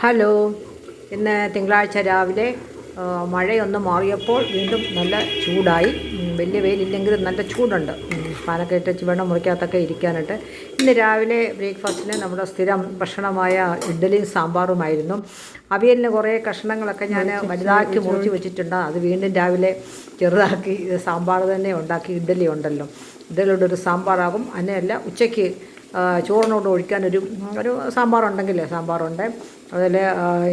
Hello. ഇന്ന് തിങ്കളാഴ്ച രാവിലെ മഴയൊന്ന് മാറിയപ്പോൾ വീണ്ടും നല്ല ചൂടായി. വലിയ വെയിലില്ലെങ്കിലും നല്ല ചൂടുണ്ട്. ഫാനൊക്കെ ഇട്ട് വെള്ളം മുറിക്കകത്തൊക്കെ ഇരിക്കാനായിട്ട്. ഇന്ന് രാവിലെ ബ്രേക്ക്ഫാസ്റ്റിന് നമ്മുടെ സ്ഥിരം ഭക്ഷണമായ ഇഡ്ഡലിയും സാമ്പാറുമായിരുന്നു. അവിയലിന് കുറേ കഷ്ണങ്ങളൊക്കെ ഞാൻ വലുതാക്കി മുറിച്ച് വെച്ചിട്ടുണ്ട്. അത് വീണ്ടും രാവിലെ ചെറുതാക്കി സാമ്പാർ തന്നെ ഉണ്ടാക്കി. ഇഡ്ഡലി ഉണ്ടല്ലോ, ഇഡ്ഡലിയുടെ ഒരു സാമ്പാറാകും. അതിനല്ല ഉച്ചയ്ക്ക് ചോറിനോട് ഒഴിക്കാനൊരു സാമ്പാറുണ്ട്. അതിൽ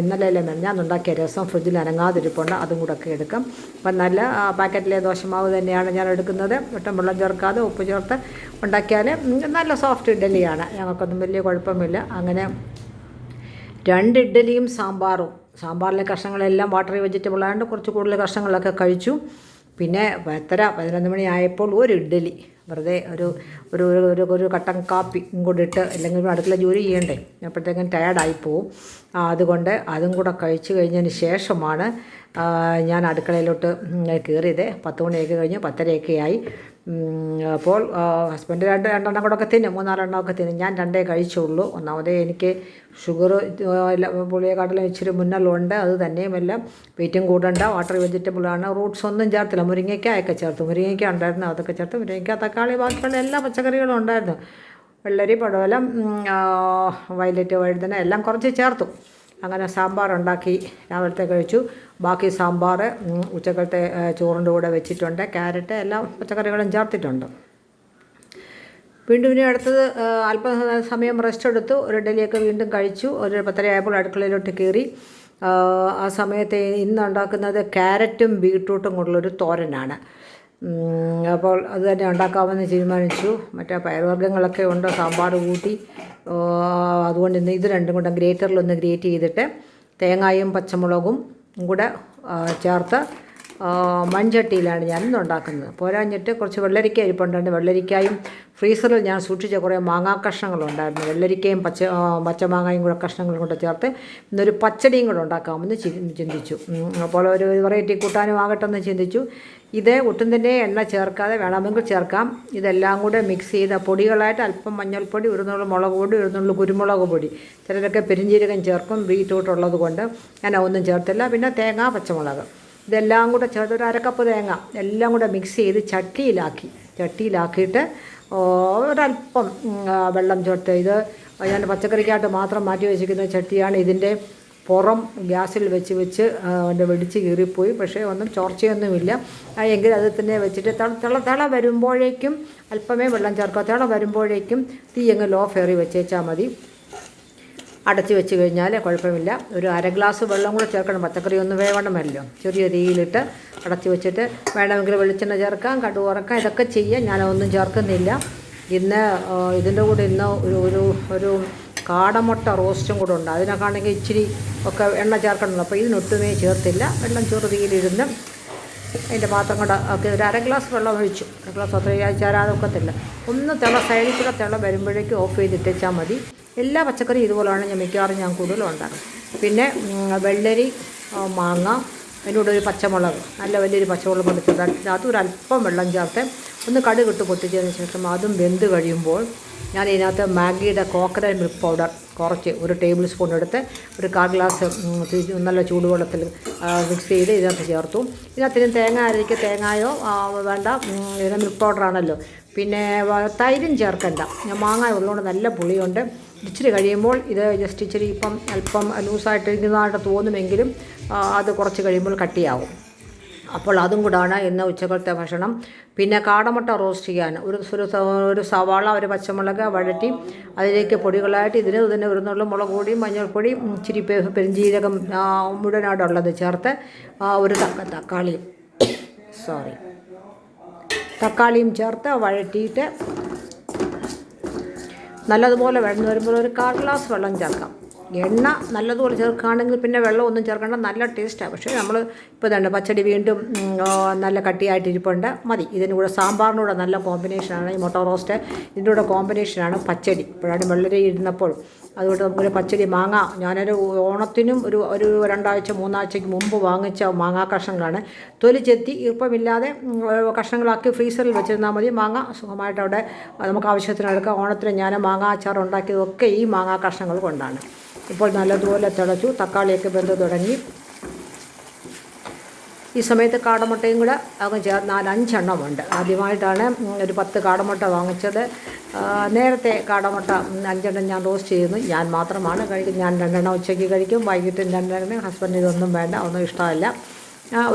ഇന്നലെ മെനഞ്ഞാന്നുണ്ടാക്കിയ രസം ഫ്രിഡ്ജിൽ അനങ്ങാതിരിപ്പുണ്ട്. അതും കൂടെ ഒക്കെ എടുക്കാം. അപ്പം നല്ല പാക്കറ്റിലെ ദോശമാവ് തന്നെയാണ് ഞാൻ എടുക്കുന്നത്. ഒട്ടും വെള്ളം ചേർക്കാതെ ഉപ്പ് ചേർത്ത് ഉണ്ടാക്കിയാൽ നല്ല സോഫ്റ്റ് ഇഡ്ഡലിയാണ്. ഞങ്ങൾക്കൊന്നും വലിയ കുഴപ്പമില്ല. അങ്ങനെ 2 ഇഡ്ഡലിയും സാമ്പാറിലെ കഷ്ണങ്ങളെല്ലാം വാട്ടറി വെജിറ്റബിൾ ആയതുകൊണ്ട് കുറച്ച് കൂടുതൽ കഷ്ണങ്ങളൊക്കെ കഴിച്ചു. പിന്നെ 11 മണി ആയപ്പോൾ ഒരു ഇഡ്ഡലി വെറുതെ ഒരു കട്ടൻ കാപ്പി കൂടെ ഇട്ട്, അല്ലെങ്കിൽ അടുക്കള ജോലി ചെയ്യണ്ടേ, അപ്പോഴത്തേക്കും ടയർഡായി പോവും. അതുകൊണ്ട് അതും കൂടെ കഴിച്ചു കഴിഞ്ഞതിന് ശേഷമാണ് ഞാൻ അടുക്കളയിലോട്ട് കയറിയത്. 10 മണിയൊക്കെ കഴിഞ്ഞ് 10:30 ആയി. അപ്പോൾ ഹസ്ബൻഡ് രണ്ടെണ്ണം കൂടെ ഒക്കെ തിന്നും, 3-4 തിന്നും. ഞാൻ 2 കഴിച്ചുള്ളൂ. ഒന്നാമതേ എനിക്ക് ഷുഗർ പുളിയെക്കാട്ടിലും ഇച്ചിരി മുന്നല്ലുണ്ട്. അത് തന്നെയുമല്ല വെയിറ്റും കൂടണ്ട. വാട്ടർ വെജിറ്റബിളാണ്. റൂട്ട്സ് ഒന്നും ചേർത്തില്ല. മുരിങ്ങയ്ക്കായൊക്കെ ചേർത്തു. മുരിങ്ങയ്ക്ക ഉണ്ടായിരുന്നു, അതൊക്കെ ചേർത്ത്. മുരിങ്ങയ്ക്ക, തക്കാളി, ബാക്കിയുള്ള എല്ലാ പച്ചക്കറികളും ഉണ്ടായിരുന്നു. വെള്ളരി, പടവലം, വയലറ്റ്, വഴുതന എല്ലാം കുറച്ച് ചേർത്തു. അങ്ങനെ സാമ്പാറുണ്ടാക്കി രാവിലത്തെ കഴിച്ചു. ബാക്കി സാമ്പാർ ഉച്ചക്കലത്തെ ചോറിൻ്റെ കൂടെ വെച്ചിട്ടുണ്ട്. ക്യാരറ്റ്, എല്ലാ പച്ചക്കറികളും ചേർത്തിട്ടുണ്ട്. വീണ്ടും ഇനി അടുത്തത് അല്പസമയം റെസ്റ്റ് എടുത്തു. ഒരു ഇഡ്ഡലിയൊക്കെ വീണ്ടും കഴിച്ചു. ഒരു 10:30 ആയപ്പോൾ അടുക്കളയിലോട്ട് കയറി. ആ സമയത്ത് ഇന്ന് ഉണ്ടാക്കുന്നത് ക്യാരറ്റും ബീട്രൂട്ടും കൊണ്ടുള്ളൊരു തോരനാണ്. അപ്പോൾ അത് തന്നെ ഉണ്ടാക്കാമെന്ന് തീരുമാനിച്ചു. മറ്റേ പയറുവർഗ്ഗങ്ങളൊക്കെ ഉണ്ട്, സാമ്പാർ കൂട്ടി. അതുകൊണ്ട് ഇന്ന് ഇത് രണ്ടും കൂടെ ഗ്രേറ്ററിലൊന്ന് ഗ്രേറ്റ് ചെയ്തിട്ട് തേങ്ങയും പച്ചമുളകും കൂടെ ചേർത്ത് മൺചട്ടിയിലാണ് ഞാനിന്ന് ഉണ്ടാക്കുന്നത്. പോരാഞ്ഞിട്ട് കുറച്ച് വെള്ളരിക്ക ഇരിപ്പുണ്ട്. വെള്ളരിക്കായും ഫ്രീസറിൽ ഞാൻ സൂക്ഷിച്ച കുറേ മാങ്ങാ കഷ്ണങ്ങളുണ്ടായിരുന്നു. വെള്ളരിക്കയും പച്ചമാങ്ങയും കൂടെ കഷ്ണങ്ങളും കൂടെ ചേർത്ത് ഇന്നൊരു പച്ചടിയും കൂടെ ഉണ്ടാക്കാമെന്ന് ചിന്തിച്ചു. അപ്പോൾ ഒരു വെറൈറ്റി കൂട്ടാനും ആകട്ടെന്ന് ചിന്തിച്ചു. ഇത് ഒട്ടും തന്നെ എണ്ണ ചേർക്കാതെ വേണമെങ്കിൽ ചേർക്കാം. ഇതെല്ലാം കൂടെ മിക്സ് ചെയ്ത പൊടികളായിട്ട് അല്പം മഞ്ഞൾപ്പൊടി, ഒരു നുള്ളു മുളക് പൊടി, ഒരു നുള്ളു കുരുമുളക് പൊടി, ചിലരൊക്കെ പെരിഞ്ജീരകം ചേർക്കും. ബീറ്റ്റൂട്ട് ഉള്ളത് കൊണ്ട് ഞാൻ ഒന്നും ചേർത്തില്ല. പിന്നെ തേങ്ങ, പച്ചമുളക് ഇതെല്ലാം കൂടെ ചേർത്ത് ഒരു 1/2 കപ്പ് തേങ്ങ എല്ലാം കൂടെ മിക്സ് ചെയ്ത് ചട്ടിയിലാക്കിയിട്ട് ഒരല്പം വെള്ളം ചേർത്ത്, ഇത് ഞാൻ പച്ചക്കറിക്കായിട്ട് മാത്രം മാറ്റി വെച്ചിരിക്കുന്ന ചട്ടിയാണ്. ഇതിൻ്റെ പുറം ഗ്യാസിൽ വെച്ച് അതിൻ്റെ വെടിച്ച് കീറിപ്പോയി. പക്ഷേ ഒന്നും ചോർച്ചയൊന്നുമില്ല. എങ്കിൽ അത് തന്നെ വെച്ചിട്ട് തിള വരുമ്പോഴേക്കും അല്പമേ വെള്ളം ചേർക്കുക. തിള വരുമ്പോഴേക്കും തീ അങ്ങ് ലോ ഫ്ലെയറിൽ വെച്ചേച്ചാൽ മതി. അടച്ച് വെച്ച് കഴിഞ്ഞാൽ കുഴപ്പമില്ല. ഒരു 1/2 ഗ്ലാസ് വെള്ളം കൂടെ ചേർക്കണം. പച്ചക്കറി ഒന്ന് വേവണമല്ലോ. ചെറിയ തീയിലിട്ട് അടച്ച് വെച്ചിട്ട് വേണമെങ്കിൽ വെളിച്ചെണ്ണ ചേർക്കാം, കടുക് വറക്കാം, ഇതൊക്കെ ചെയ്യാം. ഞാനൊന്നും ചേർക്കുന്നില്ല. ഇന്ന് ഇതിൻ്റെ കൂടെ ഒരു കാടമുട്ട റോസ്റ്റും കൂടെ ഉണ്ട്. അതിനൊക്കെയാണെങ്കിൽ ഇച്ചിരി ഒക്കെ എണ്ണ ചേർക്കണമല്ലോ. അപ്പോൾ ഇതിനൊട്ടുമേ ചേർത്തില്ല. വെള്ളം ചെറുതീയിലിരുന്ന് അതിൻ്റെ പാത്രം കൂടെ ഒക്കെ ഒരു 1/2 ഗ്ലാസ് വെള്ളം ഒഴിച്ചു. 1/2 ഗ്ലാസ് അത്ര ചേരാതൊക്കത്തില്ല. ഒന്ന് സൈഡിൽ കൂടെ തിള വരുമ്പോഴേക്കും ഓഫ് ചെയ്തിട്ടാൽ മതി. എല്ലാ പച്ചക്കറിയും ഇതുപോലെയാണ് ഞാൻ കൂടുതലും ഉണ്ടാക്കും. പിന്നെ വെള്ളരി, മാങ്ങ, അതിനോട് ഒരു പച്ചമുളക്, നല്ല വലിയൊരു പച്ചമുളക് എടുത്തത്, അതിനകത്ത് ഒരല്പം വെള്ളം ചേർത്ത് ഒന്ന് കടുകിട്ട് പൊട്ടിച്ചതിന് ശേഷം അതും വെന്ത് കഴിയുമ്പോൾ ഞാൻ ഇതിനകത്ത് മാഗിയുടെ കോക്കനട്ട് മിൽക്ക് പൗഡർ കുറച്ച് 1 ടേബിൾ സ്പൂൺ എടുത്ത് ഒരു 1/4 ഗ്ലാസ് നല്ല ചൂടുവെള്ളത്തിൽ മിക്സ് ചെയ്ത് ഇതിനകത്ത് ചേർത്തു. ഇതിനകത്തിന് തേങ്ങ അരയ്ക്ക് തേങ്ങയോ വേണ്ട, ഇതിന് മിൽക്ക് പൗഡറാണല്ലോ. പിന്നെ തൈരും ചേർക്കണ്ട. ഞാൻ മാങ്ങ ഉള്ളതുകൊണ്ട് നല്ല പുളിയുണ്ട്. ഇച്ചിരി കഴിയുമ്പോൾ ഇത് ജസ്റ്റ് ഇച്ചിരി അല്പം ലൂസായിട്ടിരിക്കുന്നതായിട്ട് തോന്നുമെങ്കിലും അത് കുറച്ച് കഴിയുമ്പോൾ കട്ടിയാവും. അപ്പോൾ അതും കൂടാണ് ഇന്ന് ഉച്ചക്കലത്തെ ഭക്ഷണം. പിന്നെ കാടമുട്ട റോസ്റ്റ് ചെയ്യാൻ ഒരു സവാള, ഒരു പച്ചമുളക് വഴറ്റി അതിലേക്ക് പൊടികളായിട്ട് ഇതിന് ഒരു നുള്ളു മുളക് പൊടി, മഞ്ഞൾപ്പൊടി, ഇച്ചിരി പെരിഞ്ജീരകം മുഴുവനായിട്ടുള്ളത് ചേർത്ത് ഒരു തക്കാളിയും ചേർത്ത് വഴറ്റിയിട്ട് നല്ലതുപോലെ വെള്ളം വരുമ്പോൾ ഒരു 1/4 ഗ്ലാസ് വെള്ളം ചേർക്കാം. എണ്ണ നല്ലതുപോലെ ചേർക്കുകയാണെങ്കിൽ പിന്നെ വെള്ളം ഒന്നും ചേർക്കേണ്ട, നല്ല ടേസ്റ്റാണ്. പക്ഷേ നമ്മൾ ഇപ്പോൾ തന്നെ പച്ചടി വീണ്ടും നല്ല കട്ടിയായിട്ടിരിപ്പുണ്ട്, മതി. ഇതിൻ്റെ കൂടെ സാമ്പാറിൻ്റെ കൂടെ നല്ല കോമ്പിനേഷനാണ് ഈ മുട്ട റോസ്റ്റ്. ഇതിൻ്റെ കൂടെ കോമ്പിനേഷനാണ് പച്ചടി. ഇപ്പോഴാണ് വെള്ളരി ഇരുന്നപ്പോൾ അതുകൊണ്ട് നമുക്കൊരു പച്ചടി മാങ്ങ ഞാനൊരു ഓണത്തിനും ഒരു 2-3 ആഴ്ചയ്ക്ക് മുമ്പ് വാങ്ങിച്ച മാങ്ങാ കഷ്ണങ്ങളാണ്. തൊലി ചെത്തി ഈർപ്പമില്ലാതെ കഷ്ണങ്ങളാക്കി ഫ്രീസറിൽ വെച്ചിരുന്നാൽ മതി. മാങ്ങ സുഖമായിട്ട് അവിടെ നമുക്ക് ആവശ്യത്തിന് എടുക്കാം. ഓണത്തിന് ഞാൻ മാങ്ങാ അച്ചാർ ഉണ്ടാക്കിയതൊക്കെ ഈ മാങ്ങാ കഷ്ണങ്ങൾ കൊണ്ടാണ്. ഇപ്പോൾ നല്ലതുപോലെ തിളച്ചു, തക്കാളിയൊക്കെ വെന്ത് തുടങ്ങി. ഈ സമയത്ത് കാടമുട്ടയും കൂടെ അങ്ങ് 4-5 എണ്ണമുണ്ട്. ആദ്യമായിട്ടാണ് ഒരു 10 കാടമുട്ട വാങ്ങിച്ചത്. നേരത്തെ കാടമുട്ട 5 ഞാൻ റോസ്റ്റ് ചെയ്യുന്നു. ഞാൻ മാത്രമാണ് കഴിക്കും. ഞാൻ 2 ഉച്ചയ്ക്ക് കഴിക്കും, വൈകിട്ട് 2. ഹസ്ബൻഡ് ഇതൊന്നും വേണ്ട, ഒന്നും ഇഷ്ടമല്ല.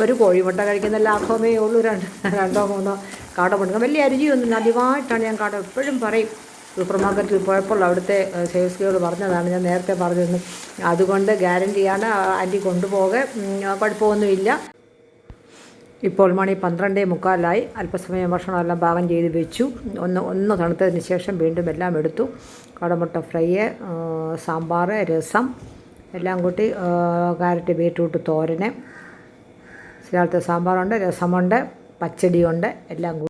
ഒരു കോഴിമുട്ട കഴിക്കുന്ന ലാഭമേ ഉള്ളൂ. 2-3 കാടമുട്ട വലിയ അരുചിയൊന്നും. ആദ്യമായിട്ടാണ് ഞാൻ എപ്പോഴും പറയും, സൂപ്പർ മാർക്കറ്റിൽ പോയപ്പോൾ അവിടുത്തെ സെയിൽസ് ഗേൾ പറഞ്ഞതാണ്, ഞാൻ നേരത്തെ പറഞ്ഞിരുന്നു. അതുകൊണ്ട് ഗ്യാരണ്ടിയാണ്, ആൻറ്റി കൊണ്ടുപോകെ, കുഴപ്പമൊന്നുമില്ല. ഇപ്പോൾ മണി 12:45. അല്പസമയം ഭക്ഷണമെല്ലാം പാകം ചെയ്ത് വെച്ചു. ഒന്ന് തണുത്തതിന് ശേഷം വീണ്ടും എല്ലാം എടുത്തു. കാടമുട്ട ഫ്രൈ, സാമ്പാർ, രസം എല്ലാം കൂട്ടി, കാരറ്റ് ബീറ്റ്റൂട്ട് തോരന്, രാവിലത്തെ സാമ്പാറുണ്ട്, രസമുണ്ട്, പച്ചടിയുണ്ട്, എല്ലാം കൂടി